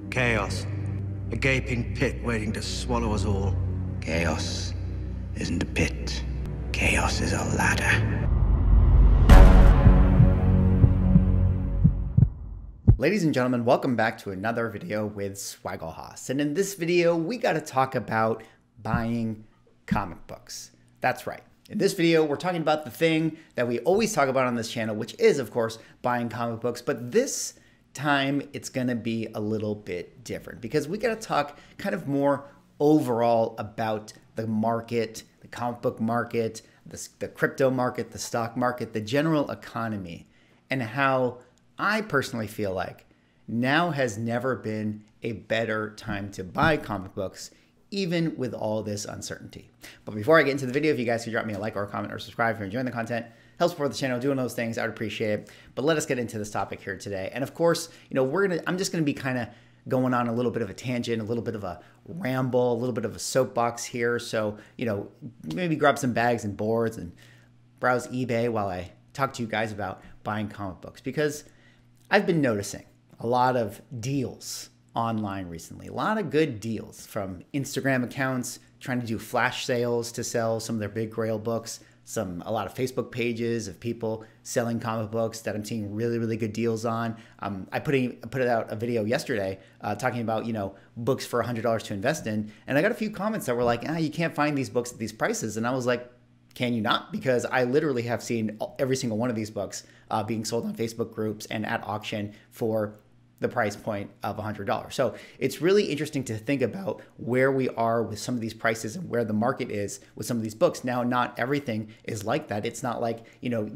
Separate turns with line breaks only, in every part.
Chaos. A gaping pit waiting to swallow us all.
Chaos isn't a pit. Chaos is a ladder.
Ladies and gentlemen, welcome back to another video with Swaggle. And in this video, we got to talk about buying comic books. That's right. In this video, we're talking about the thing that we always talk about on this channel, which is, of course, buying comic books. But this time, it's going to be a little bit different because we got to talk kind of more overall about the market, the comic book market, the crypto market, the stock market, the general economy, and how I personally feel like now has never been a better time to buy comic books, even with all this uncertainty. But before I get into the video, if you guys could drop me a like or a comment or subscribe if you're enjoying the content, helps support the channel, doing those things, I would appreciate it. But let us get into this topic here today. And of course, I'm just gonna be kind of going on a little bit of a tangent, a little bit of a ramble, a little bit of a soapbox here. So, maybe grab some bags and boards and browse eBay while I talk to you guys about buying comic books, because I've been noticing a lot of deals online recently, a lot of good deals from Instagram accounts trying to do flash sales to sell some of their big grail books, a lot of Facebook pages of people selling comic books that I'm seeing really, really good deals on. I put out a video yesterday talking about, books for $100 to invest in. And I got a few comments that were like, you can't find these books at these prices. And I was like, can you not? Because I literally have seen every single one of these books being sold on Facebook groups and at auction for the price point of $100. So it's really interesting to think about where we are with some of these prices and where the market is with some of these books. Now, not everything is like that. It's not like,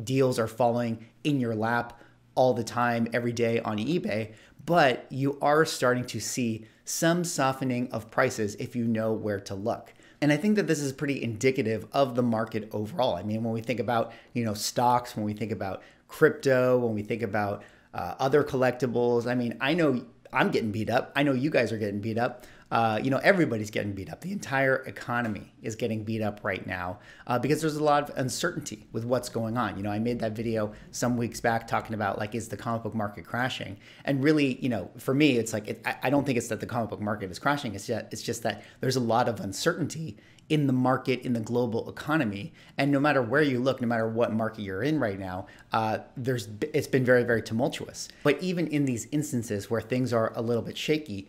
deals are falling in your lap all the time, every day on eBay, but you are starting to see some softening of prices if you know where to look. And I think that this is pretty indicative of the market overall. I mean, when we think about, stocks, when we think about crypto, when we think about other collectibles, I mean, I know I'm getting beat up. I know you guys are getting beat up. Everybody's getting beat up. The entire economy is getting beat up right now because there's a lot of uncertainty with what's going on. I made that video some weeks back talking about, like, is the comic book market crashing? And really, for me, it's like, I don't think it's that the comic book market is crashing. It's just that there's a lot of uncertainty in the market, in the global economy. And no matter where you look, no matter what market you're in right now, it's been very, very tumultuous. But even in these instances where things are a little bit shaky,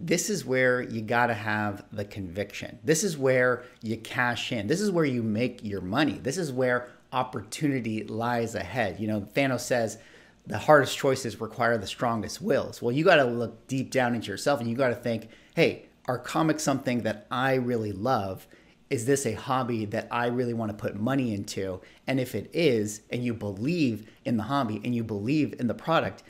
this is where you got to have the conviction. This is where you cash in. This is where you make your money. This is where opportunity lies ahead. Thanos says the hardest choices require the strongest wills. Well, you got to look deep down into yourself and you got to think, hey, are comics something that I really love? Is this a hobby that I really want to put money into? And if it is, and you believe in the hobby and you believe in the product,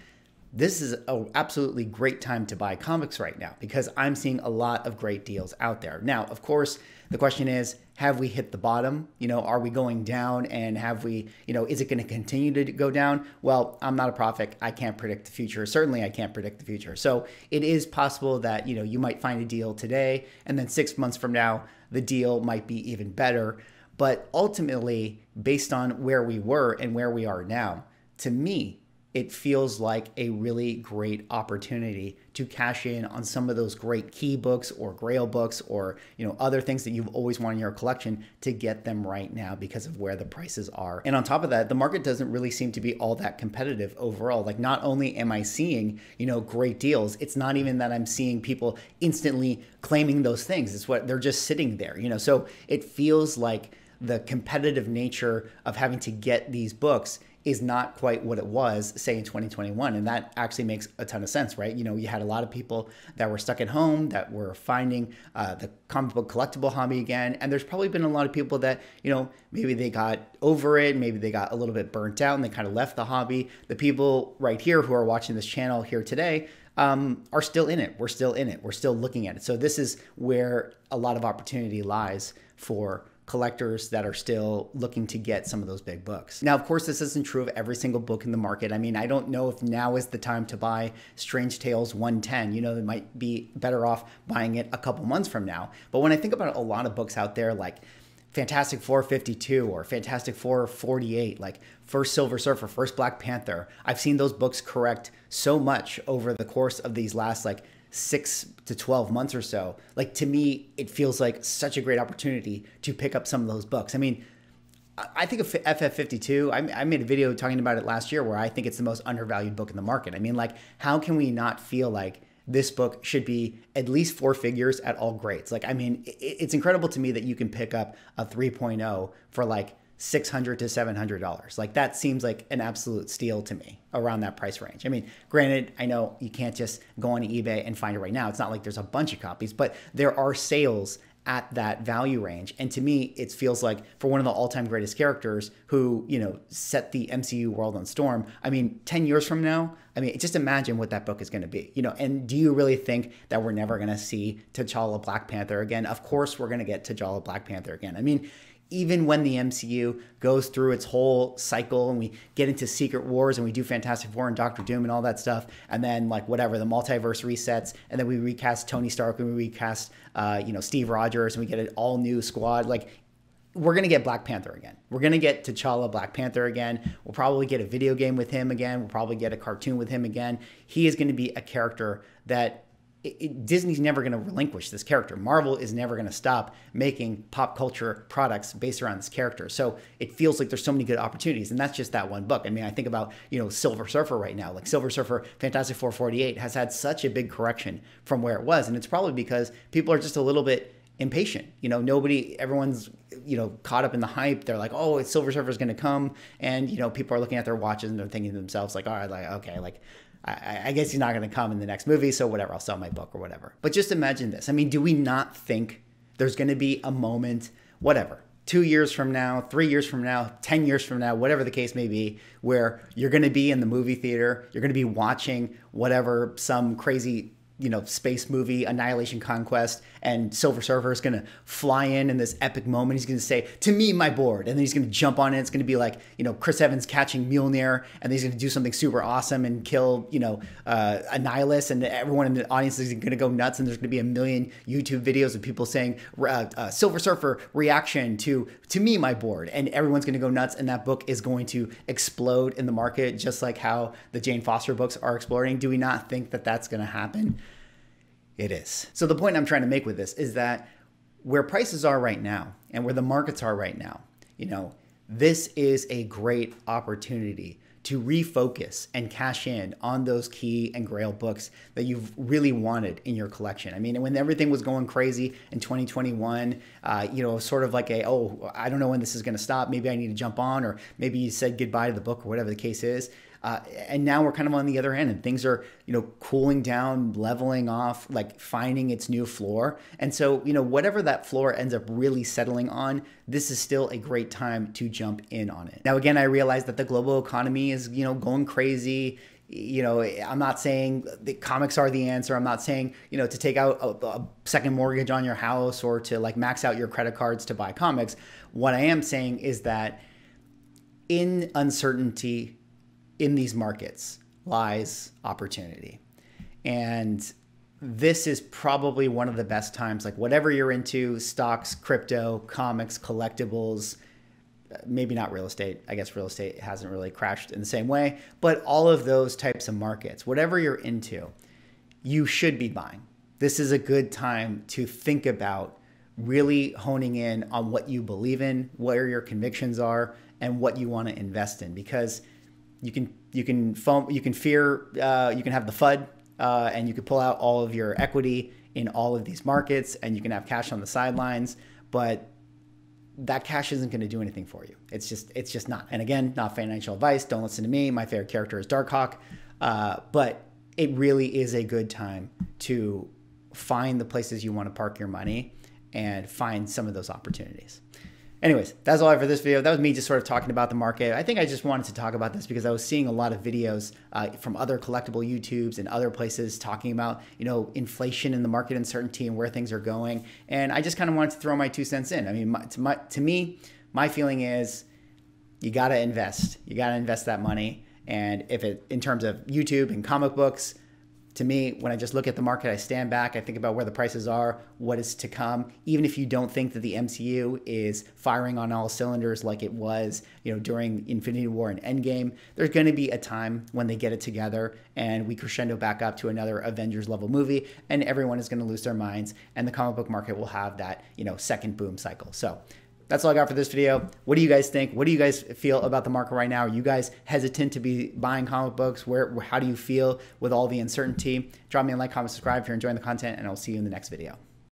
this is an absolutely great time to buy comics right now, because I'm seeing a lot of great deals out there. Now, of course, the question is, have we hit the bottom? Are we going down, and have we, is it going to continue to go down? Well, I'm not a prophet. I can't predict the future. Certainly, I can't predict the future. So it is possible that, you might find a deal today, and then 6 months from now, the deal might be even better. But ultimately, based on where we were and where we are now, to me, it feels like a really great opportunity to cash in on some of those great key books or grail books or, other things that you've always wanted in your collection, to get them right now because of where the prices are. And on top of that, the market doesn't really seem to be all that competitive overall. Like, not only am I seeing, great deals, it's not even that I'm seeing people instantly claiming those things. It's what they're just sitting there, so it feels like the competitive nature of having to get these books is not quite what it was, say, in 2021. And that actually makes a ton of sense, right? You had a lot of people that were stuck at home, that were finding the comic book collectible hobby again. And there's probably been a lot of people that, maybe they got over it, maybe they got a little bit burnt out and they kind of left the hobby. The people right here who are watching this channel here today are still in it. We're still in it. We're still looking at it. So this is where a lot of opportunity lies for collectors that are still looking to get some of those big books. Now, of course, this isn't true of every single book in the market. I mean, I don't know if now is the time to buy Strange Tales 110. They might be better off buying it a couple months from now. But when I think about a lot of books out there, like Fantastic Four 52 or Fantastic Four 48, like first Silver Surfer, first Black Panther, I've seen those books correct so much over the course of these last, like, 6 to 12 months or so, like to me, it feels like such a great opportunity to pick up some of those books. I mean, I think of FF52. I made a video talking about it last year where I think it's the most undervalued book in the market. I mean, like, how can we not feel like this book should be at least 4 figures at all grades? Like, I mean, it's incredible to me that you can pick up a 3.0 for like $600 to $700. Like, that seems like an absolute steal to me around that price range. I mean, granted, I know you can't just go on eBay and find it right now. It's not like there's a bunch of copies, but there are sales at that value range. And to me, it feels like for one of the all-time greatest characters who, you know, set the MCU world on storm. I mean, 10 years from now, I mean, just imagine what that book is going to be, you know. And do you really think that we're never going to see T'Challa Black Panther again? Of course, we're going to get T'Challa Black Panther again. I mean, even when the MCU goes through its whole cycle and we get into Secret Wars and we do Fantastic Four and Doctor Doom and all that stuff, and then like whatever, the multiverse resets, and then we recast Tony Stark and we recast, you know, Steve Rogers, and we get an all new squad, like, we're going to get Black Panther again. We're going to get T'Challa Black Panther again. We'll probably get a video game with him again. We'll probably get a cartoon with him again. He is going to be a character that Disney's never going to relinquish this character. Marvel is never going to stop making pop culture products based around this character. So it feels like there's so many good opportunities, and that's just that one book. I mean, I think about, you know, Silver Surfer right now. Like, Silver Surfer Fantastic Four 48 has had such a big correction from where it was, and it's probably because people are just a little bit impatient. You know, everyone's, you know, caught up in the hype. They're like, oh, it's Silver Surfer's going to come, and, you know, people are looking at their watches and they're thinking to themselves like, all right, like, okay, like, I guess he's not going to come in the next movie, so whatever, I'll sell my book or whatever. But just imagine this. I mean, do we not think there's going to be a moment, whatever, 2 years from now, 3 years from now, 10 years from now, whatever the case may be, where you're going to be in the movie theater, you're going to be watching whatever, some crazy, you know, space movie, Annihilation Conquest, and Silver Surfer is going to fly in this epic moment. He's going to say, "To me, my board," and then he's going to jump on it. It's going to be like, you know, Chris Evans catching Mjolnir, and then he's going to do something super awesome and kill, you know, Annihilus, and everyone in the audience is going to go nuts, and there's going to be a million YouTube videos of people saying, Silver Surfer reaction to me, my board, and everyone's going to go nuts, and that book is going to explode in the market, just like how the Jane Foster books are exploding. Do we not think that that's going to happen? It is. So the point I'm trying to make with this is that where prices are right now and where the markets are right now, you know, this is a great opportunity to refocus and cash in on those key and grail books that you've really wanted in your collection. I mean, when everything was going crazy in 2021, you know, sort of like oh, I don't know when this is going to stop. Maybe I need to jump on, or maybe you said goodbye to the book or whatever the case is. And now we're kind of on the other end, and things are, you know, cooling down, leveling off, like finding its new floor. And so, you know, whatever that floor ends up really settling on, this is still a great time to jump in on it. Now, again, I realize that the global economy is, you know, going crazy. You know, I'm not saying the comics are the answer. I'm not saying, you know, to take out a second mortgage on your house or to like max out your credit cards to buy comics. What I am saying is that in uncertainty, in these markets lies opportunity. And this is probably one of the best times, like whatever you're into, stocks, crypto, comics, collectibles, maybe not real estate. I guess real estate hasn't really crashed in the same way, but all of those types of markets, whatever you're into, you should be buying. This is a good time to think about really honing in on what you believe in, where your convictions are, and what you want to invest in, because you can have the FUD, and you can pull out all of your equity in all of these markets, and you can have cash on the sidelines, but that cash isn't going to do anything for you. It's just not. And again, not financial advice. Don't listen to me. My favorite character is Darkhawk, but it really is a good time to find the places you want to park your money and find some of those opportunities. Anyways, that's all I have for this video. That was me just sort of talking about the market. I think I just wanted to talk about this because I was seeing a lot of videos from other collectible YouTubes and other places talking about, you know, inflation and the market uncertainty and where things are going. And I just kind of wanted to throw my 2 cents in. I mean, to me, my feeling is you got to invest. You got to invest that money. And if it, in terms of YouTube and comic books, To me, when I just look at the market, I stand back, I think about where the prices are, what is to come. Even if you don't think that the MCU is firing on all cylinders like it was, during Infinity War and Endgame, there's going to be a time when they get it together and we crescendo back up to another Avengers level movie, and everyone is going to lose their minds, and the comic book market will have that, second boom cycle. So that's all I got for this video. What do you guys think? What do you guys feel about the market right now? Are you guys hesitant to be buying comic books? How do you feel with all the uncertainty? Drop me a like, comment, subscribe if you're enjoying the content, and I'll see you in the next video.